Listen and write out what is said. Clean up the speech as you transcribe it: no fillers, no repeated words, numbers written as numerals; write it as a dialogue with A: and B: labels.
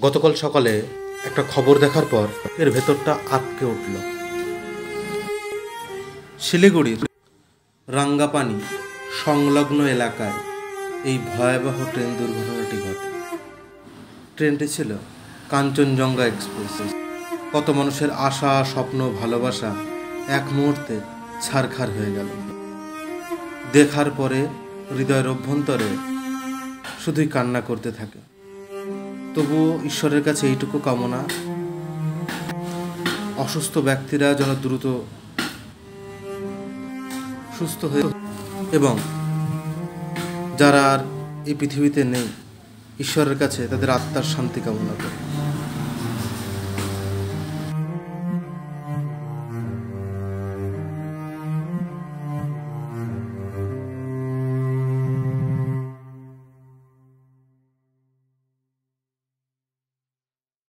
A: গতকাল সকালে একটা খবর দেখার পর এর ভেতরটা আটকে উঠল। শিলিগুড়ির রাঙ্গাপানি সংলগ্ন এলাকায় এই ভয়াবহ ট্রেন দুর্ঘটনাটি ঘটে। ট্রেনটি ছিল কাঞ্চনজঙ্ঘা এক্সপ্রেস। কত মানুষের আশা, স্বপ্ন, ভালোবাসা এক মুহূর্তে ছারখার হয়ে গেল। দেখার পরে হৃদয়ের অভ্যন্তরে শুধুই কান্না করতে থাকে। তবুও ঈশ্বরের কাছে এইটুকু কামনা, অসুস্থ ব্যক্তিরা যেন দ্রুত সুস্থ হয়ে এবং যারা আর এই পৃথিবীতে নেই, ঈশ্বরের কাছে তাদের আত্মার শান্তি কামনা করে।